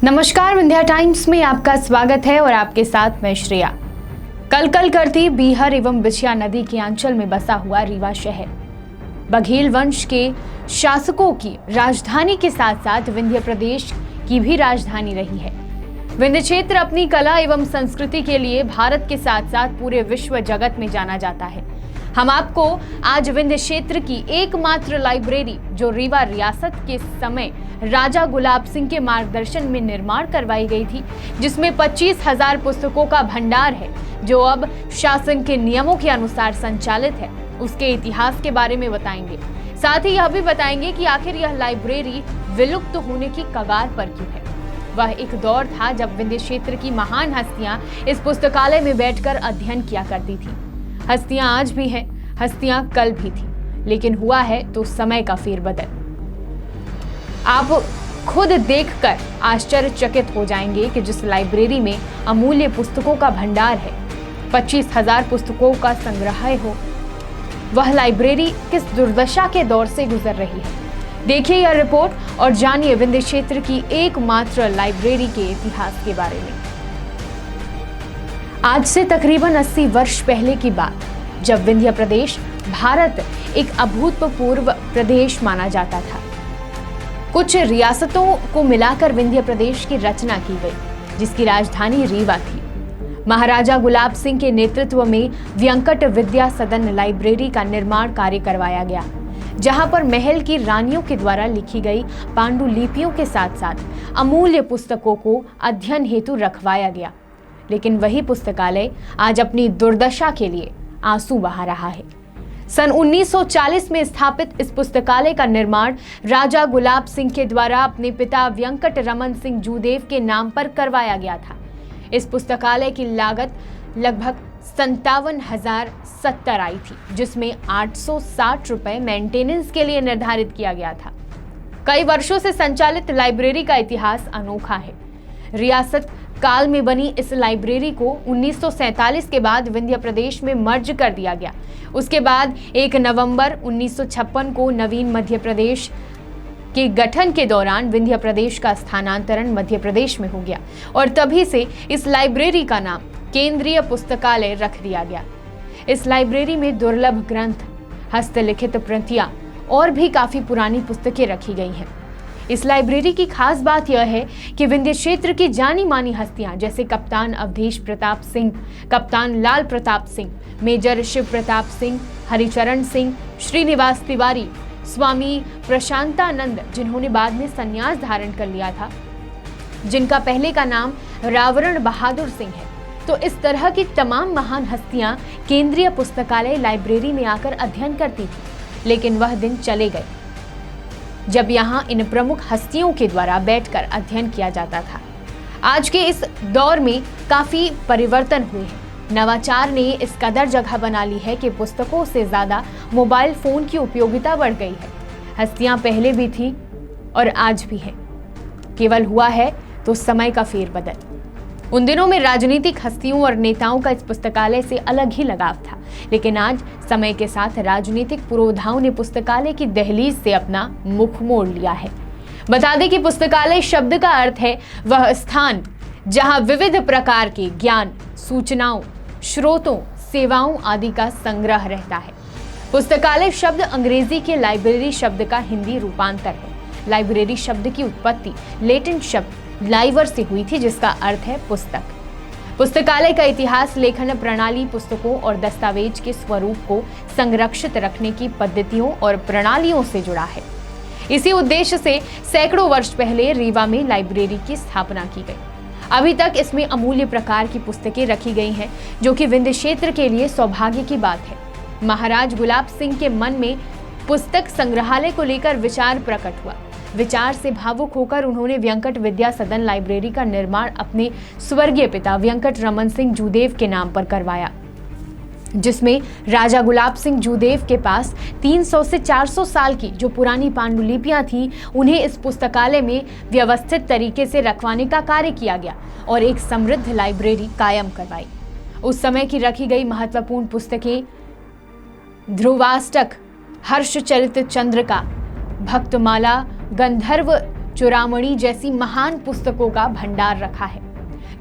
नमस्कार, विंध्या टाइम्स में आपका स्वागत है और आपके साथ मैं श्रेया। कल कल करती बीहर एवं बिछिया नदी के अंचल में बसा हुआ रीवा शहर बघेल वंश के शासकों की राजधानी के साथ साथ विंध्य प्रदेश की भी राजधानी रही है। विंध्य क्षेत्र अपनी कला एवं संस्कृति के लिए भारत के साथ साथ पूरे विश्व जगत में जाना जाता है। हम आपको आज विंध्य क्षेत्र की एकमात्र लाइब्रेरी जो रीवा रियासत के समय राजा गुलाब सिंह के मार्गदर्शन में निर्माण करवाई गई थी, जिसमें 25,000 पुस्तकों का भंडार है जो अब शासन के नियमों के अनुसार संचालित है, उसके इतिहास के बारे में बताएंगे। साथ ही यह भी बताएंगे कि आखिर यह लाइब्रेरी विलुप्त होने की कगार पर क्यों है। वह एक दौर था जब विंध्य क्षेत्र की महान हस्तियां इस पुस्तकालय में बैठकर अध्ययन किया करती थी। हस्तियां आज भी हैं, हस्तियां कल भी थी, लेकिन हुआ है तो समय का फेरबदल। आप खुद देखकर आश्चर्यचकित हो जाएंगे कि जिस लाइब्रेरी में अमूल्य पुस्तकों का भंडार है, 25,000 पुस्तकों का संग्रहालय हो, वह लाइब्रेरी किस दुर्दशा के दौर से गुजर रही है। देखिए यह रिपोर्ट और जानिए विंध्य क्षेत्र की एकमात्र लाइब्रेरी के इतिहास के बारे में। आज से तकरीबन 80 वर्ष पहले की बात, जब विंध्य प्रदेश भारत एक अभूतपूर्व प्रदेश माना जाता था। कुछ रियासतों को मिलाकर विंध्य प्रदेश की रचना की गई, जिसकी राजधानी रीवा थी। महाराजा गुलाब सिंह के नेतृत्व में व्यंकट विद्या सदन लाइब्रेरी का निर्माण कार्य करवाया गया, जहां पर महल की रानियों के द्वारा लिखी गई पांडुलिपियों के साथ साथ अमूल्य पुस्तकों को अध्ययन हेतु रखवाया गया। लेकिन वही पुस्तकालय आज अपनी दुर्दशा के लिए आंसू बहा रहा है। सन 1940 में स्थापित इस पुस्तकालय का निर्माण राजा गुलाब सिंह के द्वारा अपने पिता व्यंकट रमन सिंह जूदेव के नाम पर करवाया गया था। इस पुस्तकालय की लागत लगभग 57,070 आई थी, जिसमें 860 रुपए मेंटेनेंस के लिए निर्धारित किया गया था। कई वर्षों से संचालित लाइब्रेरी का इतिहास अनोखा है। रियासत काल में बनी इस लाइब्रेरी को 1947 के बाद विंध्य प्रदेश में मर्ज कर दिया गया। उसके बाद 1 नवंबर 1956 को नवीन मध्य प्रदेश के गठन के दौरान विंध्य प्रदेश का स्थानांतरण मध्य प्रदेश में हो गया और तभी से इस लाइब्रेरी का नाम केंद्रीय पुस्तकालय रख दिया गया। इस लाइब्रेरी में दुर्लभ ग्रंथ, हस्तलिखित प्रतियां और भी काफी पुरानी पुस्तकें रखी गई हैं। इस लाइब्रेरी की खास बात यह है कि विंध्य क्षेत्र की जानी मानी हस्तियां जैसे कप्तान अवधेश प्रताप सिंह, कप्तान लाल प्रताप सिंह, मेजर शिव प्रताप सिंह, हरिचरण सिंह, श्रीनिवास तिवारी, स्वामी प्रशांतानंद, जिन्होंने बाद में संन्यास धारण कर लिया था, जिनका पहले का नाम रावरण बहादुर सिंह है। तो इस तरह की तमाम महान हस्तियां केंद्रीय पुस्तकालय लाइब्रेरी में आकर अध्ययन करती थी। लेकिन वह दिन चले गए जब यहाँ इन प्रमुख हस्तियों के द्वारा बैठकर अध्ययन किया जाता था। आज के इस दौर में काफी परिवर्तन हुए हैं। नवाचार ने इस कदर जगह बना ली है कि पुस्तकों से ज्यादा मोबाइल फोन की उपयोगिता बढ़ गई है। हस्तियां पहले भी थी और आज भी है, केवल हुआ है तो समय का फेरबदल। उन दिनों में राजनीतिक हस्तियों और नेताओं का इस पुस्तकालय से अलग ही लगाव था, लेकिन आज समय के साथ राजनीतिक पुरोधाओं ने पुस्तकालय की दहलीज से अपना मुख मोड़ लिया है। बता दें कि पुस्तकालय शब्द का अर्थ है वह स्थान जहां विविध प्रकार के ज्ञान, सूचनाओं, स्रोतों, सेवाओं आदि का संग्रह रहता है। पुस्तकालय शब्द अंग्रेजी के लाइब्रेरी शब्द का हिंदी रूपांतर है। लाइब्रेरी शब्द की उत्पत्ति लैटिन शब्द लाइवर से हुई थी, जिसका अर्थ है पुस्तक। पुस्तकालय का इतिहास लेखन प्रणाली, पुस्तकों और दस्तावेज के स्वरूप को संरक्षित रखने की पद्धतियों और प्रणालियों से जुड़ा है। इसी उद्देश्य से सैकड़ों वर्ष पहले रीवा में लाइब्रेरी की स्थापना की गई। अभी तक इसमें अमूल्य प्रकार की पुस्तकें रखी गई हैं, जो कि विंध्य क्षेत्र के लिए सौभाग्य की बात है। महाराज गुलाब सिंह के मन में पुस्तक संग्रहालय को लेकर विचार प्रकट हुआ। विचार से भावुक होकर उन्होंने व्यंकट विद्या सदन लाइब्रेरी का निर्माण अपने स्वर्गीय पिता व्यंकट रमन सिंह जूदेव के नाम पर करवाया, जिसमें राजा गुलाब सिंह जूदेव के पास 300 से 400 साल की जो पुरानी पांडुलिपियां थी, उन्हें इस पुस्तकालय में व्यवस्थित तरीके से रखवाने का कार्य किया गया और एक समृद्ध लाइब्रेरी कायम करवाई। उस समय की रखी गई महत्वपूर्ण पुस्तकें ध्रुवाष्टक, हर्षचरित चंद्रिका, भक्तमाला, गंधर्व चूड़ामणि जैसी महान पुस्तकों का भंडार रखा है।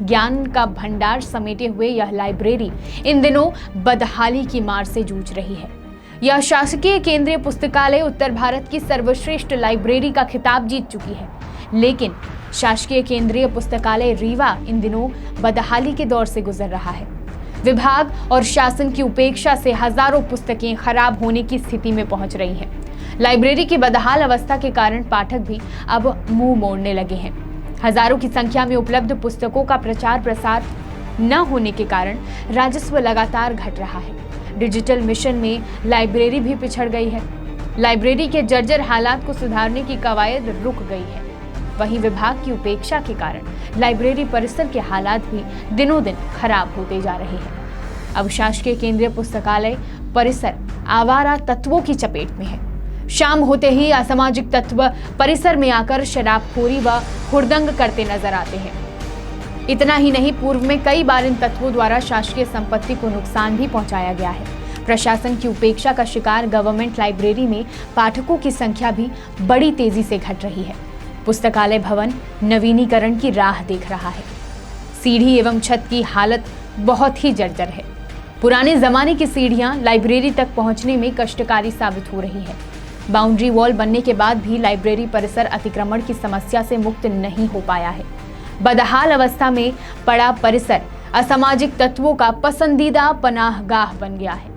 ज्ञान का भंडार समेटे हुए यह लाइब्रेरी इन दिनों बदहाली की मार से जूझ रही है। यह शासकीय केंद्रीय पुस्तकालय उत्तर भारत की सर्वश्रेष्ठ लाइब्रेरी का खिताब जीत चुकी है, लेकिन शासकीय केंद्रीय पुस्तकालय रीवा इन दिनों बदहाली के दौर से गुजर रहा है। विभाग और शासन की उपेक्षा से हजारों पुस्तकें खराब होने की स्थिति में पहुंच रही हैं। लाइब्रेरी की बदहाल अवस्था के कारण पाठक भी अब मुंह मोड़ने लगे हैं। हजारों की संख्या में उपलब्ध पुस्तकों का प्रचार प्रसार न होने के कारण राजस्व लगातार घट रहा है। डिजिटल मिशन में लाइब्रेरी भी पिछड़ गई है। लाइब्रेरी के जर्जर हालात को सुधारने की कवायद रुक गई है। वहीं विभाग की उपेक्षा के कारण लाइब्रेरी परिसर के हालात भी दिनों दिन खराब होते जा रहे हैं। अब शासकीय केंद्रीय पुस्तकालय परिसर आवारा तत्वों की चपेट में है। शाम होते ही असामाजिक तत्व परिसर में आकर शराबखोरी व हुड़दंग करते नजर आते हैं। इतना ही नहीं, पूर्व में कई बार इन तत्वों द्वारा शासकीय संपत्ति को नुकसान भी पहुंचाया गया है। प्रशासन की उपेक्षा का शिकार गवर्नमेंट लाइब्रेरी में पाठकों की संख्या भी बड़ी तेजी से घट रही है। पुस्तकालय भवन नवीनीकरण की राह देख रहा है। सीढ़ी एवं छत की हालत बहुत ही जर्जर है। पुराने जमाने की सीढ़ियां लाइब्रेरी तक पहुंचने में कष्टकारी साबित हो रही है। बाउंड्री वॉल बनने के बाद भी लाइब्रेरी परिसर अतिक्रमण की समस्या से मुक्त नहीं हो पाया है। बदहाल अवस्था में पड़ा परिसर असामाजिक तत्वों का पसंदीदा पनाहगाह बन गया है।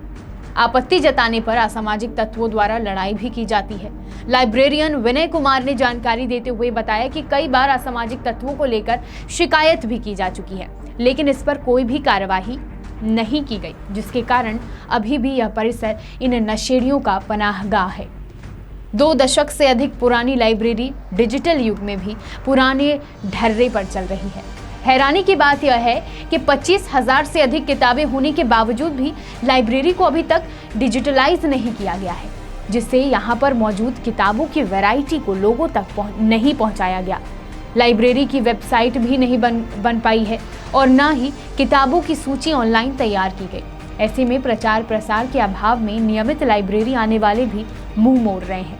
आपत्ति जताने पर असामाजिक तत्वों द्वारा लड़ाई भी की जाती है। लाइब्रेरियन विनय कुमार ने जानकारी देते हुए बताया कि कई बार असामाजिक तत्वों को लेकर शिकायत भी की जा चुकी है, लेकिन इस पर कोई भी कार्यवाही नहीं की गई, जिसके कारण अभी भी यह परिसर इन नशेड़ियों का पनाहगाह है। 2 दशक से अधिक पुरानी लाइब्रेरी डिजिटल युग में भी पुराने ढर्रे पर चल रही है। हैरानी की बात यह है कि 25,000 से अधिक किताबें होने के बावजूद भी लाइब्रेरी को अभी तक डिजिटलाइज नहीं किया गया है, जिससे यहाँ पर मौजूद किताबों की वैरायटी को लोगों तक नहीं पहुँचाया गया। लाइब्रेरी की वेबसाइट भी नहीं बन पाई है और न ही किताबों की सूची ऑनलाइन तैयार की गई। ऐसे में प्रचार प्रसार के अभाव में नियमित लाइब्रेरी आने वाले भी मुंह मोड़ रहे हैं।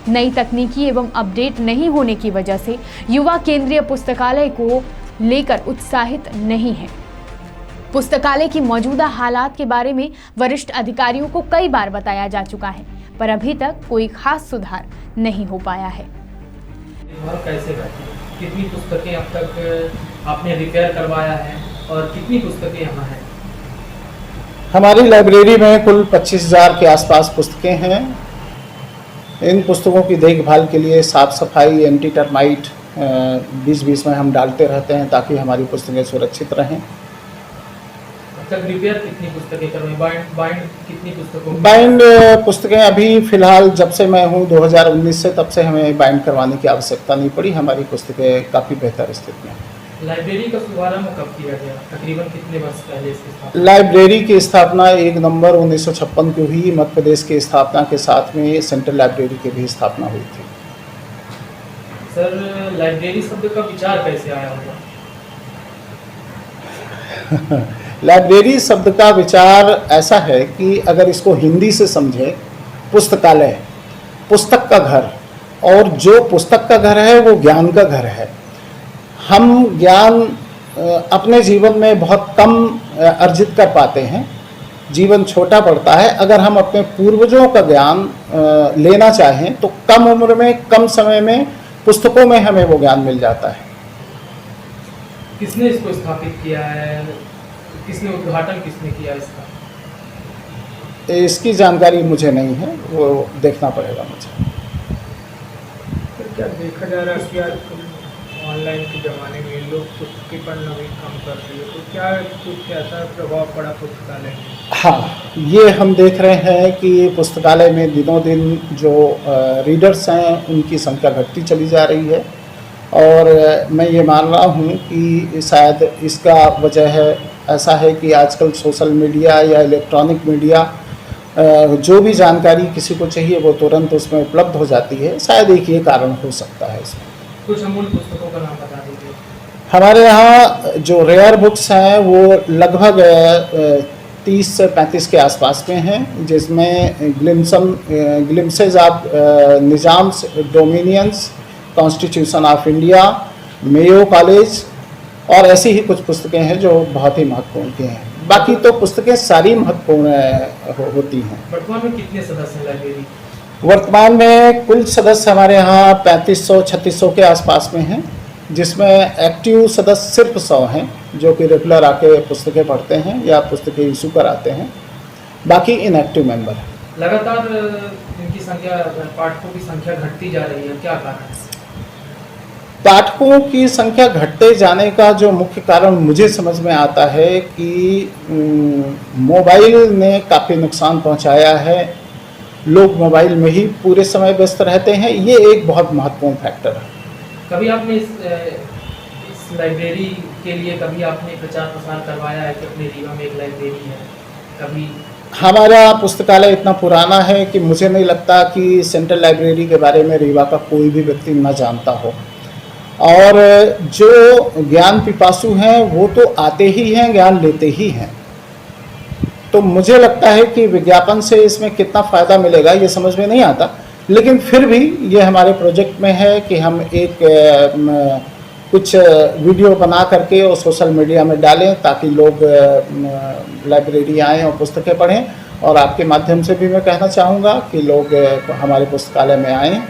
नई तकनीकी एवं अपडेट नहीं होने की वजह से युवा केंद्रीय पुस्तकालय को लेकर उत्साहित नहीं है। पुस्तकालय की मौजूदा हालात के बारे में वरिष्ठ अधिकारियों को कई बार बताया जा चुका है, पर अभी तक कोई खास सुधार नहीं हो पाया है। कैसे कितनी पुस्तकें अब तक आपने रिपेयर करवाया है और कितनी पुस्तकें यहाँ हैं? हमारी लाइब्रेरी में कुल 25,000 के आसपास पुस्तकें हैं। इन पुस्तकों की देखभाल के लिए साफ सफाई, एंटी टर्माइट बीच में हम डालते रहते हैं ताकि हमारी पुस्तकें सुरक्षित रहें। अब तक रिपेयर कितनी पुस्तकें करवाई? बाइंड कितनी पुस्तकों? बाइंड पुस्तकें अभी फिलहाल जब से मैं हूँ 2019 से, तब से हमें बाइंड करवाने की आवश्यकता नहीं पड़ी। हमारी पुस्तकें काफ़ी बेहतर स्थिति में हैं। लाइब्रेरी का शुभारंभ कब किया गया? तकरीबन कितने वर्ष पहले इसकी स्थापना? लाइब्रेरी की स्थापना 1 नवंबर 1956 को हुई। मध्य प्रदेश की स्थापना के साथ में सेंट्रल लाइब्रेरी की भी स्थापना हुई थी। सर, लाइब्रेरी शब्द का विचार कैसे आया होगा? लाइब्रेरी शब्द का विचार ऐसा है कि अगर इसको हिंदी से समझे, पुस्तकालय पुस्तक का घर, और जो पुस्तक का घर है वो ज्ञान का घर है। हम ज्ञान अपने जीवन में बहुत कम अर्जित कर पाते हैं। जीवन छोटा पड़ता है। अगर हम अपने पूर्वजों का ज्ञान लेना चाहें तो कम उम्र में, कम समय में पुस्तकों में हमें वो ज्ञान मिल जाता है। किसने इसको स्थापित किया है? किसने उद्घाटन किया इसका? इसकी जानकारी मुझे नहीं है, वो देखना पड़ेगा मुझे। तो क्या देखा जा रहा है कि आज ऑनलाइन के ज़माने में लोग पुस्तकें पढ़ना भी कम कर रहे हैं, तो क्या कुछ ऐसा प्रभाव पड़ा पुस्तकालय में? हाँ, ये हम देख रहे हैं कि पुस्तकालय में दिनों दिन जो रीडर्स हैं उनकी संख्या घटती चली जा रही है, और मैं ये मान रहा हूँ कि शायद इसका वजह है ऐसा है कि आजकल सोशल मीडिया या इलेक्ट्रॉनिक मीडिया, जो भी जानकारी किसी को चाहिए वो तुरंत उसमें उपलब्ध हो जाती है। शायद एक ये कारण हो सकता है इसमें। कुछ अमूल्य पुस्तकों का नाम बता दीजिए। हमारे यहाँ जो रेयर बुक्स हैं वो लगभग 30 से 35 के आसपास में हैं, जिसमें glimpses of Nizam's, dominions constitution of India, Mayo college और ऐसी ही कुछ पुस्तकें हैं जो बहुत ही महत्वपूर्ण की हैं। बाकी तो पुस्तकें सारी महत्वपूर्ण होती हैं। वर्तमान में कितने सदस्य हैं लाइब्रेरी? वर्तमान में कुल सदस्य हमारे यहाँ 3500-3600 के आसपास में हैं, जिसमें एक्टिव सदस्य सिर्फ 100 हैं जो कि रेगुलर आके पुस्तकें पढ़ते हैं या पुस्तकें इशू कराते हैं, बाकी इनएक्टिव मेंबर हैं। लगातार इनकी संख्या, पाठकों की संख्या घटती जा रही है, क्या कारण है? पाठकों की संख्या घटते जाने का जो मुख्य कारण मुझे समझ में आता है कि मोबाइल ने काफ़ी नुकसान पहुंचाया है। लोग मोबाइल में ही पूरे समय व्यस्त रहते हैं, ये एक बहुत महत्वपूर्ण फैक्टर है। कभी आपने इस लाइब्रेरी के लिए कभी आपने प्रचार प्रसार करवाया है कि अपने रीवा में एक लाइब्रेरी है? कभी? हमारा पुस्तकालय इतना पुराना है कि मुझे नहीं लगता कि सेंट्रल लाइब्रेरी के बारे में रीवा का कोई भी व्यक्ति न जानता हो। और जो ज्ञान पिपासु हैं वो तो आते ही हैं, ज्ञान लेते ही हैं। तो मुझे लगता है कि विज्ञापन से इसमें कितना फ़ायदा मिलेगा ये समझ में नहीं आता, लेकिन फिर भी ये हमारे प्रोजेक्ट में है कि हम एक कुछ वीडियो बना करके और सोशल मीडिया में डालें ताकि लोग लाइब्रेरी आएँ और पुस्तकें पढ़ें। और आपके माध्यम से भी मैं कहना चाहूँगा कि लोग हमारे पुस्तकालय में आएँ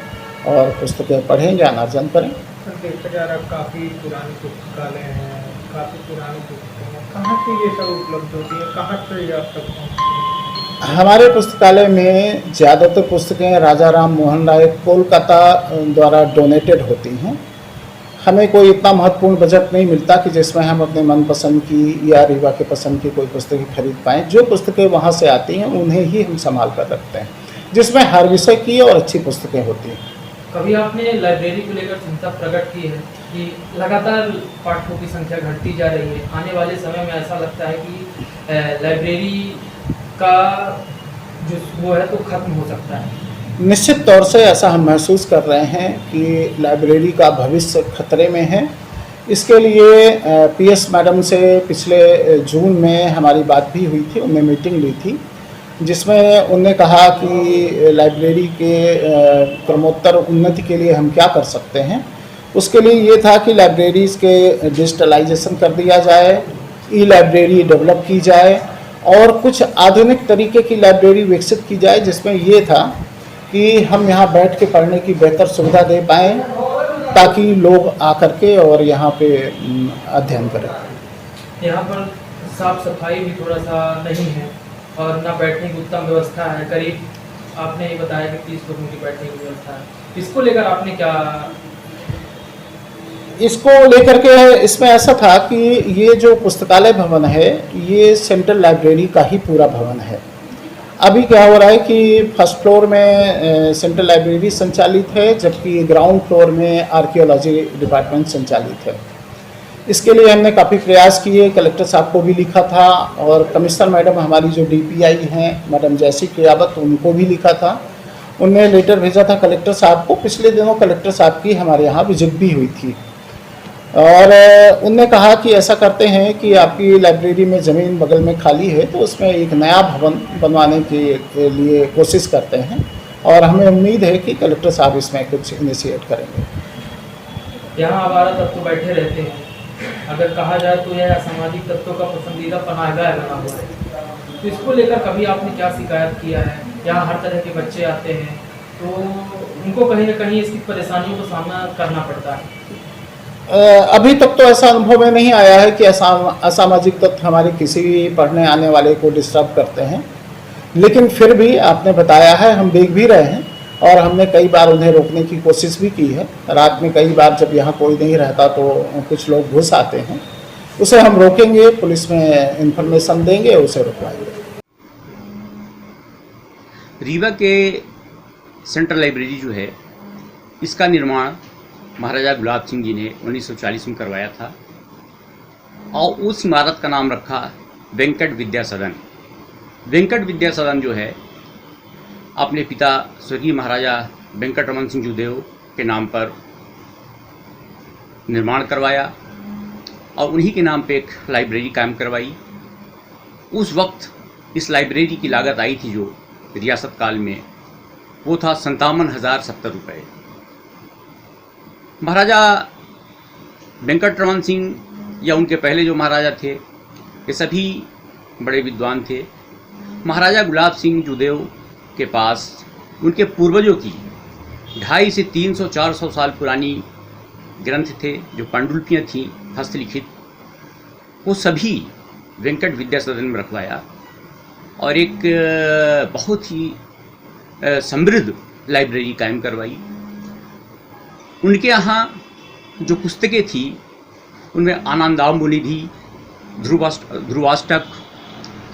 और पुस्तकें पढ़ें, ज्ञान अर्जन करें। देखा जा रहा काफ़ी पुराने पुस्तकालय हैं, काफ़ी पुरानी पुस्तकें हैं, कहाँ से ये सब उपलब्ध होती है, कहाँ से ये आप तक पहुँचती हैं? हमारे पुस्तकालय में ज़्यादातर पुस्तकें राजा राम मोहन राय कोलकाता द्वारा डोनेटेड होती हैं। हमें कोई इतना महत्वपूर्ण बजट नहीं मिलता कि जिसमें हम अपने मनपसंद की या रीवा के पसंद की कोई पुस्तकें खरीद पाएँ। जो पुस्तकें वहाँ से आती हैं उन्हें ही हम संभाल कर रखते हैं, जिसमें हर विषय की और अच्छी पुस्तकें होती हैं। कभी आपने लाइब्रेरी को लेकर चिंता प्रकट की है कि लगातार पाठकों की संख्या घटती जा रही है, आने वाले समय में ऐसा लगता है कि लाइब्रेरी का जो वो है तो खत्म हो सकता है? निश्चित तौर से ऐसा हम महसूस कर रहे हैं कि लाइब्रेरी का भविष्य खतरे में है। इसके लिए पीएस मैडम से पिछले जून में हमारी बात भी हुई थी, उन्होंने मीटिंग ली थी जिसमें उन्होंने कहा कि लाइब्रेरी के क्रमोत्तर उन्नति के लिए हम क्या कर सकते हैं। उसके लिए ये था कि लाइब्रेरीज़ के डिजिटलाइजेशन कर दिया जाए, ई लाइब्रेरी डेवलप की जाए और कुछ आधुनिक तरीके की लाइब्रेरी विकसित की जाए, जिसमें ये था कि हम यहाँ बैठ के पढ़ने की बेहतर सुविधा दे पाएँ ताकि लोग आकर के और यहाँ पे अध्ययन करें। यहाँ पर साफ सफाई भी थोड़ा सा नहीं है और ना बैठने की उत्तम व्यवस्था है। करीब आपने ये बताया कि 30 लोगों की बैठने की व्यवस्था है। इसको लेकर आपने क्या? इसको लेकर के इसमें ऐसा था कि ये जो पुस्तकालय भवन है ये सेंट्रल लाइब्रेरी का ही पूरा भवन है। अभी क्या हो रहा है कि फर्स्ट फ्लोर में सेंट्रल लाइब्रेरी संचालित है, जबकि ग्राउंड फ्लोर में आर्कियोलॉजी डिपार्टमेंट संचालित है। इसके लिए हमने काफ़ी प्रयास किए, कलेक्टर साहब को भी लिखा था और कमिश्नर मैडम हमारी जो डीपीआई हैं मैडम जैसी कियावत, उनको भी लिखा था। उनने लेटर भेजा था कलेक्टर साहब को। पिछले दिनों कलेक्टर साहब की हमारे यहाँ विजिट भी हुई थी और उनने कहा कि ऐसा करते हैं कि आपकी लाइब्रेरी में ज़मीन बगल में खाली है तो उसमें एक नया भवन बनवाने के लिए कोशिश करते हैं और हमें उम्मीद है कि कलेक्टर साहब इसमें कुछ इनिशिएट करेंगे। यहाँ आवारा तत्व बैठे रहते हैं, अगर कहा जाए तो यह असामाजिक तत्वों का पसंदीदा पनाहगाह बना हुआ है। तो इसको लेकर कभी आपने क्या शिकायत किया है? यहाँ हर तरह के बच्चे आते हैं तो उनको कहीं ना कहीं इसकी परेशानियों का सामना करना पड़ता है। अभी तक तो ऐसा अनुभव में नहीं आया है कि असामाजिक तत्व हमारे किसी भी पढ़ने आने वाले को डिस्टर्ब करते हैं, लेकिन फिर भी आपने बताया है, हम देख भी रहे हैं और हमने कई बार उन्हें रोकने की कोशिश भी की है। रात में कई बार जब यहाँ कोई नहीं रहता तो कुछ लोग घुस आते हैं, उसे हम रोकेंगे, पुलिस में इंफॉर्मेशन देंगे, उसे रुकवाएंगे। रीवा के सेंट्रल लाइब्रेरी जो है इसका निर्माण महाराजा गुलाब सिंह जी ने 1940 में करवाया था और उस इमारत का नाम रखा वेंकट विद्या सदन। वेंकट विद्या सदन जो है अपने पिता स्वर्गीय महाराजा वेंकट रमन सिंह जूदेव के नाम पर निर्माण करवाया और उन्हीं के नाम पे एक लाइब्रेरी कायम करवाई। उस वक्त इस लाइब्रेरी की लागत आई थी जो रियासत काल में, वो था 57,070 रुपये। महाराजा वेंकटरमन सिंह या उनके पहले जो महाराजा थे, ये सभी बड़े विद्वान थे। महाराजा गुलाब सिंह जुदेव के पास उनके पूर्वजों की 250 से 300-400 साल पुरानी ग्रंथ थे, जो पांडुलिपियाँ थीं हस्तलिखित, वो सभी वेंकट विद्या सदन में रखवाया और एक बहुत ही समृद्ध लाइब्रेरी कायम करवाई। उनके यहाँ जो पुस्तकें थी उनमें आनंदाम्बुनिधि, ध्रुवाष्टक,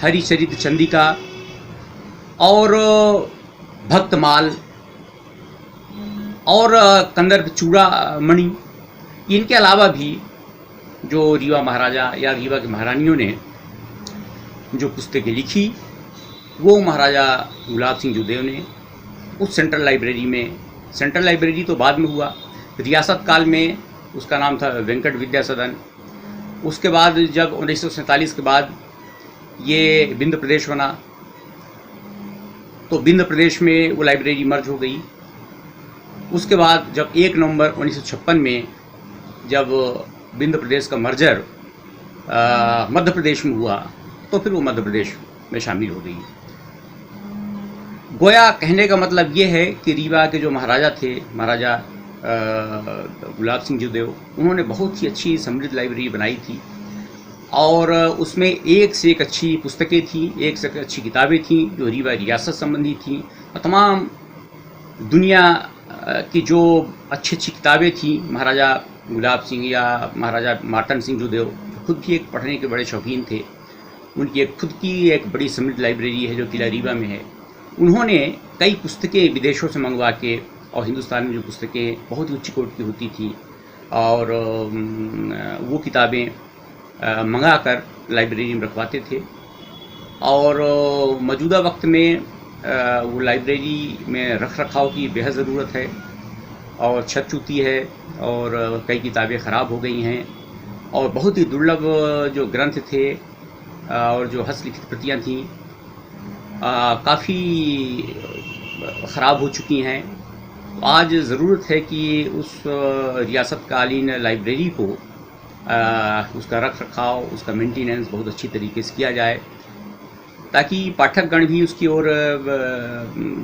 हरिचरित चंदिका और भक्तमाल और कंदर्प चूड़ामणि, इनके अलावा भी जो रीवा महाराजा या रीवा के महारानियों ने जो पुस्तकें लिखी, वो महाराजा गुलाब सिंह जुदेव ने उस सेंट्रल लाइब्रेरी में, सेंट्रल लाइब्रेरी तो बाद में हुआ, रियासत काल में उसका नाम था वेंकट विद्या सदन। उसके बाद जब 1947 के बाद ये बिंद प्रदेश बना, तो बिंद प्रदेश में वो लाइब्रेरी मर्ज हो गई। उसके बाद जब 1 नवंबर 1956 में जब बिंद प्रदेश का मर्जर मध्य प्रदेश में हुआ, तो फिर वो मध्य प्रदेश में शामिल हो गई। गोया कहने का मतलब ये है कि रीवा के जो महाराजा थे, महाराजा गुलाब सिंह जुदेव, उन्होंने बहुत ही अच्छी समृद्ध लाइब्रेरी बनाई थी और उसमें एक से एक अच्छी पुस्तकें थीं, एक से एक अच्छी किताबें थीं जो रीवा रियासत संबंधी थीं और तमाम दुनिया की जो अच्छी अच्छी किताबें थीं। महाराजा गुलाब सिंह या महाराजा मार्तंड सिंह जुदेव खुद भी एक पढ़ने के बड़े शौकीन थे, उनकी एक खुद की एक बड़ी समृद्ध लाइब्रेरी है जो किला रीवा में है। उन्होंने कई पुस्तकें विदेशों से मंगवा के, और हिंदुस्तान में जो पुस्तकें बहुत ही उच्च कोटि की होती थी, और वो किताबें मंगा कर लाइब्रेरी में रखवाते थे। और मौजूदा वक्त में वो लाइब्रेरी में रख रखाव की बेहद ज़रूरत है और छत चूती है और कई किताबें ख़राब हो गई हैं और बहुत ही दुर्लभ जो ग्रंथ थे और जो हस्तलिखित प्रतियाँ थीं काफ़ी ख़राब हो चुकी हैं। आज ज़रूरत है कि उस रियासतकालीन लाइब्रेरी को उसका रख रखाव, उसका मेंटेनेंस बहुत अच्छी तरीके से किया जाए ताकि पाठकगण भी उसकी ओर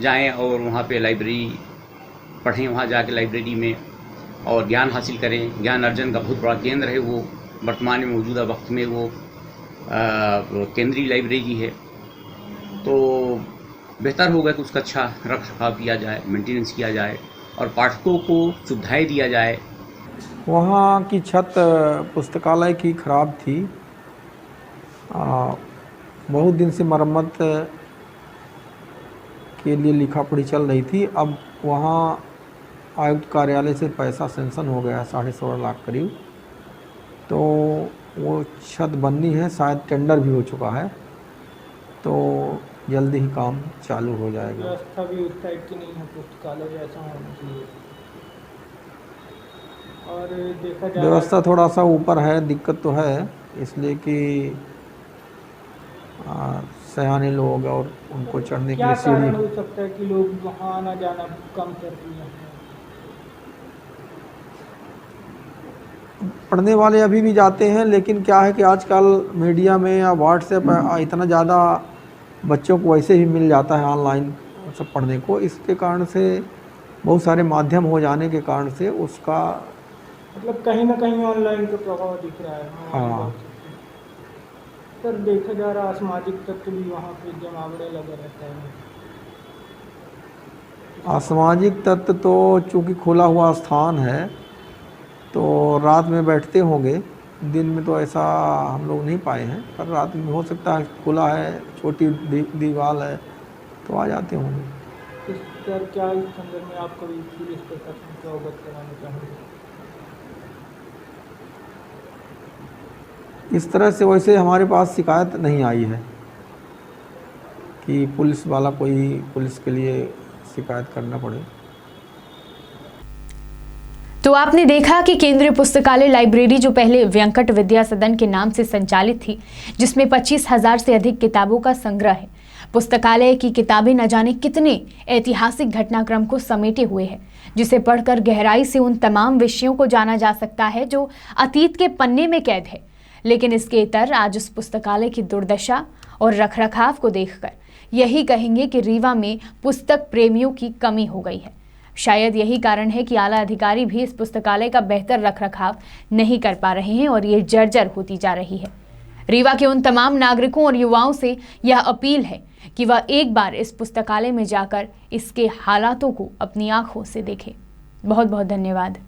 जाएं और वहाँ पे लाइब्रेरी पढ़ें, वहाँ जाके लाइब्रेरी में और ज्ञान हासिल करें। ज्ञान अर्जन का बहुत बड़ा केंद्र है वो, वर्तमान में मौजूदा वक्त में वो केंद्रीय लाइब्रेरी है। तो बेहतर होगा कि उसका अच्छा रख रखाव किया जाए, मेंटेनेंस किया जाए और पाठकों को सुविधाएं दिया जाए। वहाँ की छत पुस्तकालय की ख़राब थी, बहुत दिन से मरम्मत के लिए लिखा पढ़ी चल रही थी। अब वहाँ आयुक्त कार्यालय से पैसा सेंक्शन हो गया है 16.5 लाख करीब, तो वो छत बननी है, शायद टेंडर भी हो चुका है, तो जल्दी ही काम चालू हो जाएगा। व्यवस्था भी उस टाइप की नहीं है पुस्तकालय जैसा होना चाहिए। और देखा जाए व्यवस्था थोड़ा सा ऊपर है, दिक्कत तो है, इसलिए कि सयाने लोग और उनको चढ़ने के लिए क्या कारण सीढ़ी। हो सकता है कि लोग वहाँ आना जाना कम कर दिए हैं? पढ़ने वाले अभी भी जाते हैं, लेकिन क्या है कि आजकल मीडिया में या व्हाट्सएप इतना ज़्यादा बच्चों को वैसे ही मिल जाता है ऑनलाइन सब पढ़ने को, इसके कारण से बहुत सारे माध्यम हो जाने के कारण से उसका मतलब कहीं ना कहीं ऑनलाइन का प्रभाव दिख रहा है। हाँ। सर देखा जा रहा असामाजिक तत्व भी वहाँ पे जमावड़े लगे रहते हैं। असामाजिक तत्व तो चूँकि खुला हुआ स्थान है तो रात में बैठते होंगे, दिन में तो ऐसा हम लोग नहीं पाए हैं, पर रात में हो सकता है, खुला है, छोटी दीवार है तो आ जाते होंगे। सर क्या इस संदर्भ में आप कभी पुलिस प्रशासन को अवगत कराना चाहेंगे? इस तरह से वैसे हमारे पास शिकायत नहीं आई है कि पुलिस वाला कोई पुलिस के लिए शिकायत करना पड़े। तो आपने देखा कि केंद्रीय पुस्तकालय लाइब्रेरी जो पहले वेंकट विद्या सदन के नाम से संचालित थी, जिसमें 25,000 से अधिक किताबों का संग्रह है। पुस्तकालय की किताबें न जाने कितने ऐतिहासिक घटनाक्रम को समेटे हुए हैं, जिसे पढ़कर गहराई से उन तमाम विषयों को जाना जा सकता है जो अतीत के पन्ने में कैद है। लेकिन इसके इतर आज उस पुस्तकालय की दुर्दशा और रखरखाव को देखकर यही कहेंगे कि रीवा में पुस्तक प्रेमियों की कमी हो गई है। शायद यही कारण है कि आला अधिकारी भी इस पुस्तकालय का बेहतर रखरखाव नहीं कर पा रहे हैं और ये जर्जर होती जा रही है। रीवा के उन तमाम नागरिकों और युवाओं से यह अपील है कि वह एक बार इस पुस्तकालय में जाकर इसके हालातों को अपनी आंखों से देखें। बहुत बहुत धन्यवाद।